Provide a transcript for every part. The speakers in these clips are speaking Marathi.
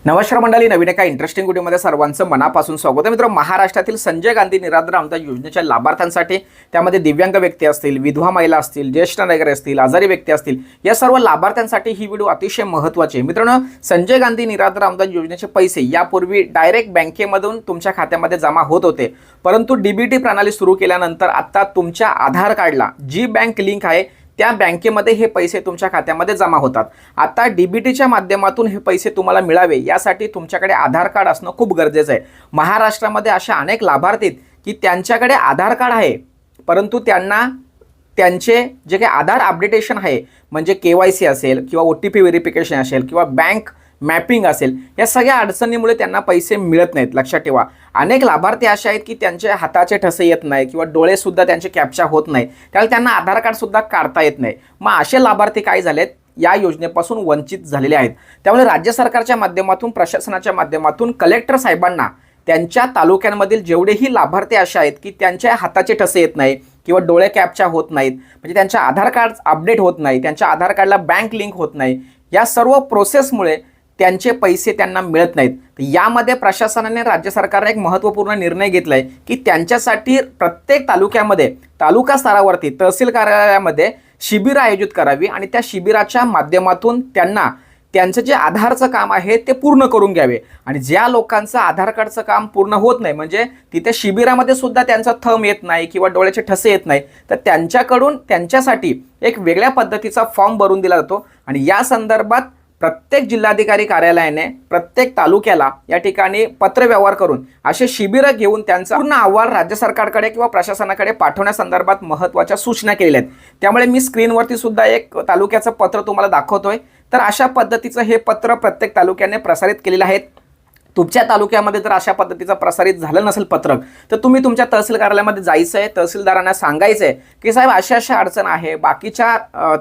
नमस्कार मंडळी, नवीन एका इंटरेस्टिंग व्हिडिओमध्ये सर्वांचं मनापासून स्वागत आहे. मित्र, महाराष्ट्रातील संजय गांधी निराधार अनुदान योजनेच्या लाभार्थ्यांसाठी त्यामध्ये दिव्यांग व्यक्ती असतील, विधवा महिला असतील, ज्येष्ठ नागरिक असतील, आजारी व्यक्ती असतील, या सर्व लाभार्थ्यांसाठी ही व्हिडिओ अतिशय महत्त्वाची आहे. मित्रांनो, संजय गांधी निराधार अनुदान योजनेचे पैसे यापूर्वी डायरेक्ट बँकेमधून तुमच्या खात्यामध्ये जमा होत होते, परंतु डीबीटी प्रणाली सुरू केल्यानंतर आता तुमच्या आधार कार्डला जी बँक लिंक आहे त्या बँकेमध्ये हे पैसे तुमच्या खात्यामध्ये जमा होतात. आता डीबीटीच्या माध्यमातून हे पैसे तुम्हाला मिळावे यासाठी तुमच्याकडे आधार कार्ड असणं खूप गरजेचं आहे. महाराष्ट्रामध्ये अशा अनेक लाभार्थी आहेत की त्यांच्याकडे आधार कार्ड आहे, परंतु त्यांना त्यांचे जे काही आधार अपडेटेशन आहे, म्हणजे KYC असेल किंवा OTP व्हेरिफिकेशन असेल किंवा बँक मॅपिंग असेल, या सगळ्या अडचणीमुळे त्यांना पैसे मिळत नाहीत. लक्षात ठेवा, अनेक लाभार्थी असे आहेत की त्यांचे हाताचे ठसे येत नाही किंवा डोळेसुद्धा त्यांचे कॅप्चा होत नाही, त्यामुळे त्यांना आधार कार्डसुद्धा काढता येत नाही. मग असे लाभार्थी काय झालेत, या योजनेपासून वंचित झालेले आहेत. त्यामुळे राज्य सरकारच्या माध्यमातून, प्रशासनाच्या माध्यमातून कलेक्टर साहेबांना त्यांच्या तालुक्यांमधील जेवढेही लाभार्थी असे आहेत की त्यांच्या हाताचे ठसे येत नाही किंवा डोळे कॅप्चा होत नाहीत, म्हणजे त्यांच्या आधार कार्ड अपडेट होत नाही, त्यांच्या आधार कार्डला बँक लिंक होत नाही, या सर्व प्रोसेसमुळे त्यांचे पैसे त्यांना मिळत नाहीत. तर यामध्ये प्रशासनाने, राज्य सरकारने एक महत्त्वपूर्ण निर्णय घेतला आहे की त्यांच्यासाठी प्रत्येक तालुक्यामध्ये, तालुका स्तरावरती तहसील कार्यालयामध्ये शिबिरं आयोजित करावी आणि त्या शिबिराच्या माध्यमातून त्यांना त्यांचं जे आधारचं काम आहे ते पूर्ण करून घ्यावे. आणि ज्या लोकांचं आधार कार्डचं काम पूर्ण होत नाही, म्हणजे तिथे शिबिरामध्ये सुद्धा त्यांचा थंब येत नाही किंवा डोळ्याचे ठसे येत नाही, तर त्यांच्याकडून त्यांच्यासाठी एक वेगळ्या पद्धतीचा फॉर्म भरून दिला जातो. आणि या संदर्भात प्रत्येक जिल्हाधिकारी कार्यालयाने प्रत्येक तालुक्याला या ठिकाणी पत्रव्यवहार करून असे शिबिरं घेऊन त्यांचा पूर्ण अहवाल राज्य सरकारकडे किंवा प्रशासनाकडे पाठवण्यासंदर्भात महत्त्वाच्या सूचना केलेल्या आहेत. त्यामुळे मी स्क्रीनवरती सुद्धा एक तालुक्याचं पत्र तुम्हाला दाखवतोय. तर अशा पद्धतीचं हे पत्र प्रत्येक तालुक्याने प्रसारित केलेलं आहे. तुमच्या तालुक्यामध्ये जर अशा पद्धतीचं प्रसारित झालं नसेल पत्रक, तर तुम्ही तुमच्या तहसील कार्यालयामध्ये जायचं आहे, तहसीलदारांना सांगायचं आहे की साहेब अशा अडचण आहे, बाकीच्या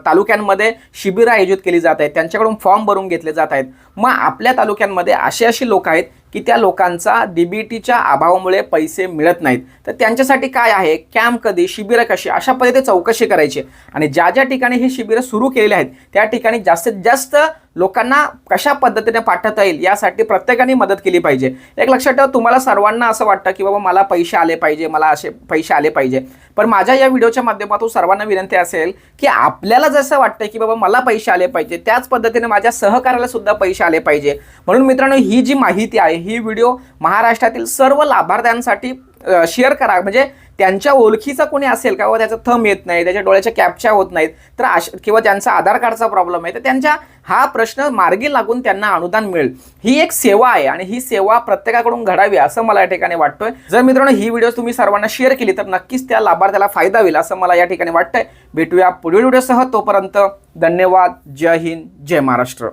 तालुक्यांमध्ये शिबिरं आयोजित केली जात आहेत, त्यांच्याकडून फॉर्म भरून घेतले जात आहेत. मग आपल्या तालुक्यांमध्ये अशी लोक आहेत की त्या लोकांचा डीबीटीच्या अभावामुळे पैसे मिळत नाहीत, तर त्यांच्यासाठी काय आहे, कॅम्प कधी, शिबिरं कशी, अशा पद्धतीने चौकशी करायची. आणि ज्या ज्या ठिकाणी ही शिबिरं सुरू केलेली आहेत त्या ठिकाणी जास्तीत जास्त लोकांना कशा पद्धतीने पाठवता येईल यासाठी प्रत्येकाने मदत केली पाहिजे. एक लक्षात ठेवा, तुम्हाला सर्वांना असं वाटतं की बाबा मला पैसे आले पाहिजे, मला असे पैसे आले पाहिजे, पण माझ्या या व्हिडिओच्या माध्यमातून सर्वांना विनंती असेल की आपल्याला जसं वाटतं की बाबा मला पैसे आले पाहिजे, त्याच पद्धतीने माझ्या सहकार्याला सुद्धा पैसे आले पाहिजे. म्हणून मित्रांनो, ही जी माहिती आहे, ही व्हिडिओ महाराष्ट्रातील सर्व लाभार्थ्यांसाठी शेअर करा. म्हणजे त्यांच्या ओळखीचा कोणी असेल का, त्याचं थंब येत नाही, त्याच्या डोळ्याच्या कॅप्चा होत नाहीत, तर किंवा त्यांचा आधार कार्डचा प्रॉब्लेम आहे, तर त्यांच्या हा प्रश्न मार्गी लागून त्यांना अनुदान मिळेल. ही एक सेवा आहे आणि ही सेवा प्रत्येकाकडून घडावी असं मला या ठिकाणी वाटतंय. जर मित्रांनो ही व्हिडिओ तुम्ही सर्वांना शेअर केली तर नक्कीच त्या लाभार्थ्याला फायदा होईल असं मला या ठिकाणी वाटतंय. भेटूया पुढील व्हिडिओसह. तोपर्यंत धन्यवाद. जय हिंद, जय महाराष्ट्र.